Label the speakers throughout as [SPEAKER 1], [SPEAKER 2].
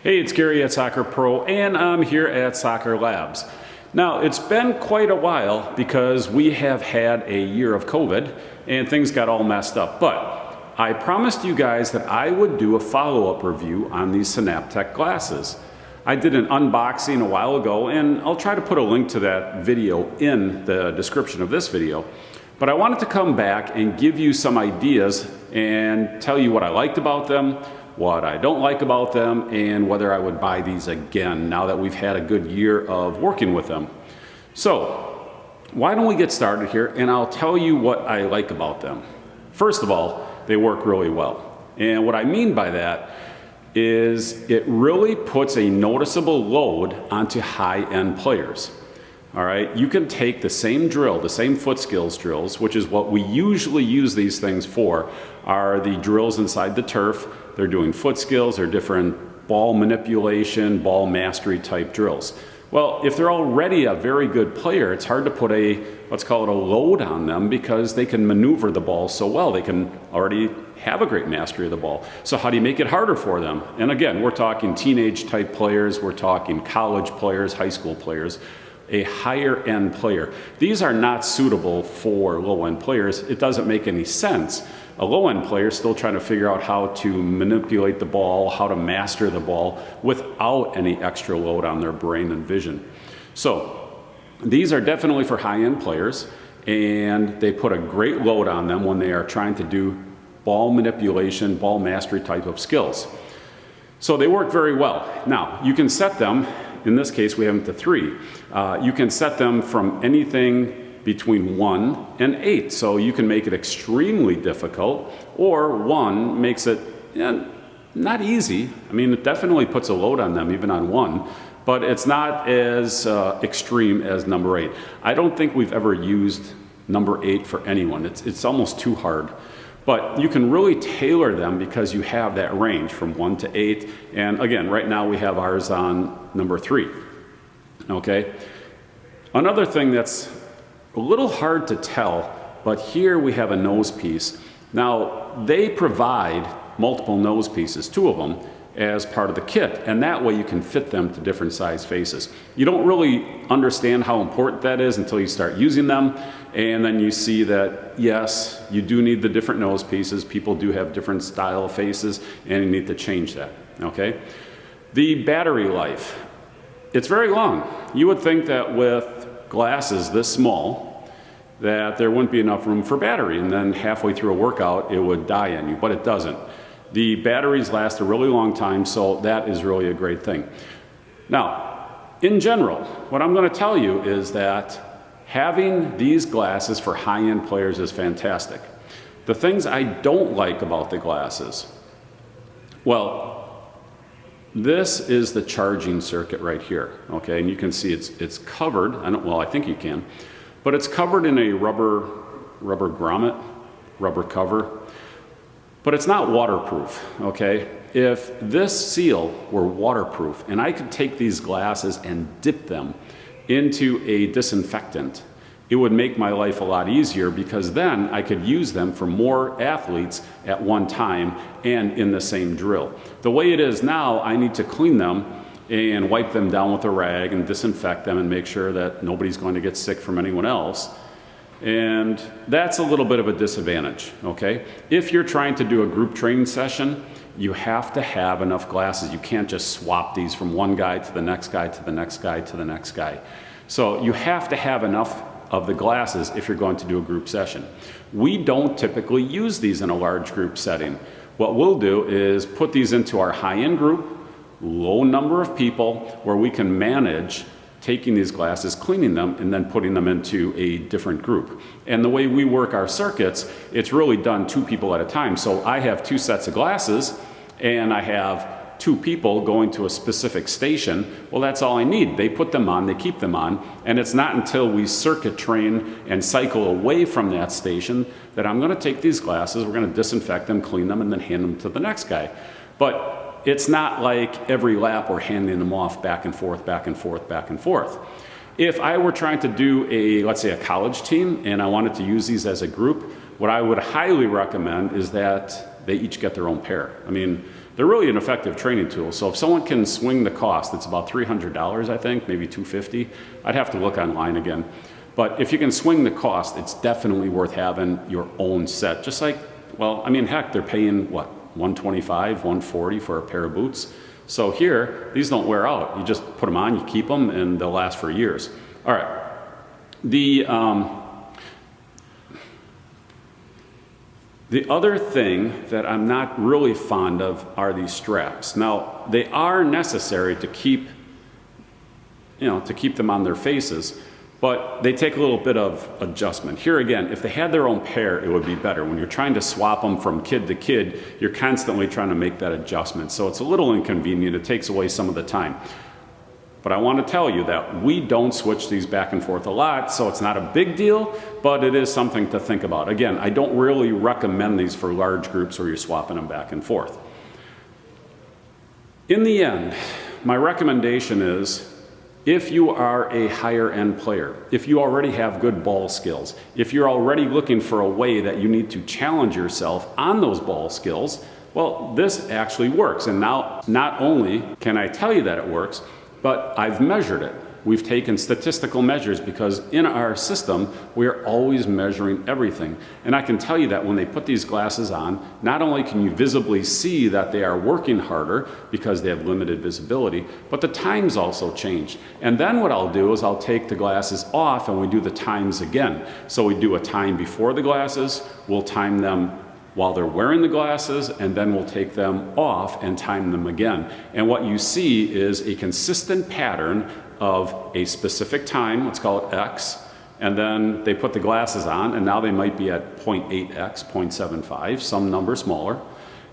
[SPEAKER 1] Hey, it's Gary at Soccer Pro, and I'm here at Soccer Labs. Now, it's been quite a while because we have had a year of COVID and things got all messed up, but I promised you guys that I would do a follow-up review on these Senaptec glasses. I did an unboxing a while ago, and I'll try to put a link to that video in the description of this video. But I wanted to come back and give you some ideas and tell you what I liked about them, what I don't like about them, and whether I would buy these again now that we've had a good year of working with them. So, why don't we get started here, and I'll tell you what I like about them. First of all, they work really well. And what I mean by that is it really puts a noticeable load onto high-end players. All right, you can take the same drill, the same foot skills drills, which is what we usually use these things for, are the drills inside the turf. They're doing foot skills, they're different ball manipulation, ball mastery type drills. Well, if they're already a very good player, it's hard to put a, let's call it a load on them because they can maneuver the ball so well. They can already have a great mastery of the ball. So how do you make it harder for them? And again, we're talking teenage type players, we're talking college players, high school players, a higher end player. These are not suitable for low end players. It doesn't make any sense. A low end player is still trying to figure out how to manipulate the ball, how to master the ball without any extra load on their brain and vision. So these are definitely for high end players, and they put a great load on them when they are trying to do ball manipulation, ball mastery type of skills. So they work very well. Now, you can set them, in this case we have them to 3. You can set them from anything between 1 and 8. So you can make it extremely difficult, or 1 makes it not easy. I mean, it definitely puts a load on them, even on 1, but it's not as extreme as number 8. I don't think we've ever used number 8 for anyone. It's almost too hard. But you can really tailor them because you have that range from 1 to 8. And again, right now we have ours on number 3. Okay? Another thing that's a little hard to tell, but here we have a nose piece. Now, they provide multiple nose pieces, 2 of them, as part of the kit, and that way you can fit them to different size faces. You don't really understand how important that is until you start using them, and then you see that, yes, you do need the different nose pieces. People do have different style of faces, and you need to change that, okay? The battery life, it's very long. You would think that with glasses this small, that there wouldn't be enough room for battery, and then halfway through a workout it would die on you, but it doesn't. The batteries last a really long time, so that is really a great thing. Now, in general, what I'm going to tell you is that having these glasses for high-end players is fantastic. The things I don't like about the glasses, well, this is the charging circuit right here, okay? And you can see it's covered, I think you can, but it's covered in a rubber grommet, rubber cover, but it's not waterproof, okay? If this seal were waterproof and I could take these glasses and dip them into a disinfectant, it would make my life a lot easier because then I could use them for more athletes at one time and in the same drill. The way it is now, I need to clean them and wipe them down with a rag and disinfect them and make sure that nobody's going to get sick from anyone else. And that's a little bit of a disadvantage, okay? If you're trying to do a group training session, you have to have enough glasses. You can't just swap these from one guy to the next guy to the next guy to the next guy. So you have to have enough of the glasses if you're going to do a group session. We don't typically use these in a large group setting. What we'll do is put these into our high-end group, low number of people, where we can manage taking these glasses, cleaning them, and then putting them into a different group. And the way we work our circuits, it's really done 2 people at a time. So I have 2 sets of glasses, and I have 2 people going to a specific station. Well, that's all I need. They put them on, they keep them on, and it's not until we circuit train and cycle away from that station that I'm gonna take these glasses, we're gonna disinfect them, clean them, and then hand them to the next guy. But it's not like every lap we're handing them off back and forth, back and forth, back and forth. If I were trying to do let's say a college team, and I wanted to use these as a group, what I would highly recommend is that they each get their own pair. I mean, they're really an effective training tool. So if someone can swing the cost, it's about $300, I think, maybe $250. I'd have to look online again. But if you can swing the cost, it's definitely worth having your own set. Just like, well, I mean, heck, they're paying what, $125, $140 for a pair of boots. So here, these don't wear out. You just put them on, you keep them, and they'll last for years. All right. The other thing that I'm not really fond of are these straps. Now, they are necessary to keep, to keep them on their faces, but they take a little bit of adjustment. Here again, if they had their own pair, it would be better. When you're trying to swap them from kid to kid, you're constantly trying to make that adjustment. So it's a little inconvenient. It takes away some of the time. But I want to tell you that we don't switch these back and forth a lot, so it's not a big deal, but it is something to think about. Again, I don't really recommend these for large groups where you're swapping them back and forth. In the end, my recommendation is, if you are a higher end player, if you already have good ball skills, if you're already looking for a way that you need to challenge yourself on those ball skills, well, this actually works. And now, not only can I tell you that it works, but I've measured it. We've taken statistical measures because in our system, we are always measuring everything. And I can tell you that when they put these glasses on, not only can you visibly see that they are working harder because they have limited visibility, but the times also change. And then what I'll do is I'll take the glasses off and we do the times again. So we do a time before the glasses, we'll time them while they're wearing the glasses, and then we'll take them off and time them again. And what you see is a consistent pattern of a specific time, let's call it X, and then they put the glasses on, and now they might be at 0.8X, 0.75, some number smaller.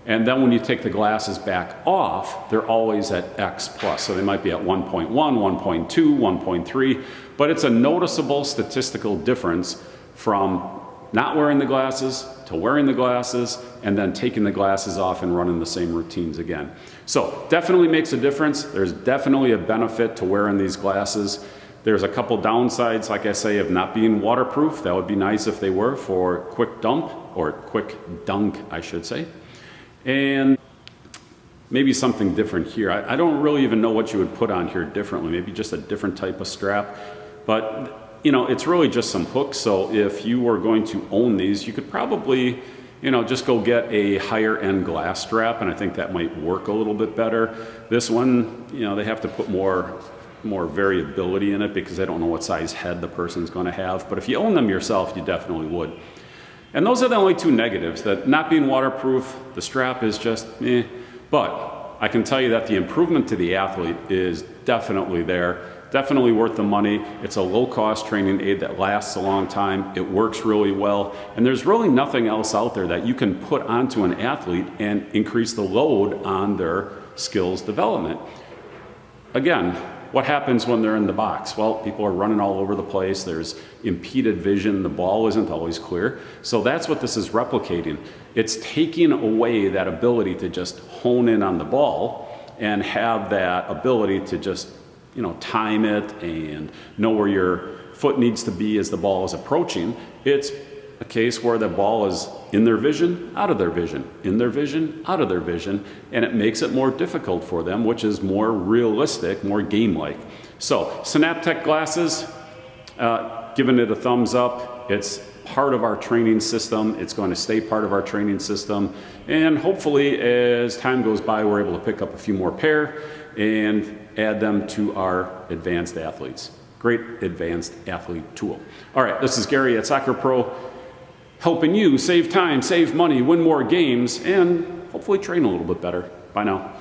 [SPEAKER 1] And then when you take the glasses back off, they're always at X plus. So they might be at 1.1, 1.2, 1.3, but it's a noticeable statistical difference from not wearing the glasses to wearing the glasses and then taking the glasses off and running the same routines again. So definitely makes a difference. There's definitely a benefit to wearing these glasses. There's a couple downsides, like I say, of not being waterproof. That would be nice if they were, for quick dump, or quick dunk, I should say. And maybe something different here. I don't really even know what you would put on here differently. Maybe just a different type of strap. But it's really just some hooks. So if you were going to own these, you could probably, just go get a higher end glass strap, and I think that might work a little bit better. This one, they have to put more variability in it because they don't know what size head the person's going to have. But if you own them yourself, you definitely would. And those are the only two negatives, that not being waterproof, the strap is just eh. But I can tell you that the improvement to the athlete is definitely there. Definitely worth the money. It's a low-cost training aid that lasts a long time. It works really well. And there's really nothing else out there that you can put onto an athlete and increase the load on their skills development. Again, what happens when they're in the box? Well, people are running all over the place. There's impeded vision. The ball isn't always clear. So that's what this is replicating. It's taking away that ability to just hone in on the ball and have that ability to just time it and know where your foot needs to be as the ball is approaching. It's a case where the ball is in their vision, out of their vision, in their vision, out of their vision, and it makes it more difficult for them, which is more realistic, more game-like. So, Senaptec glasses, giving it a thumbs up. It's part of our training system. It's going to stay part of our training system. And hopefully, as time goes by, we're able to pick up a few more pair and add them to our advanced athletes. Great advanced athlete tool. All right, this is Gary at Soccer Pro, helping you save time, save money, win more games, and hopefully train a little bit better. Bye now.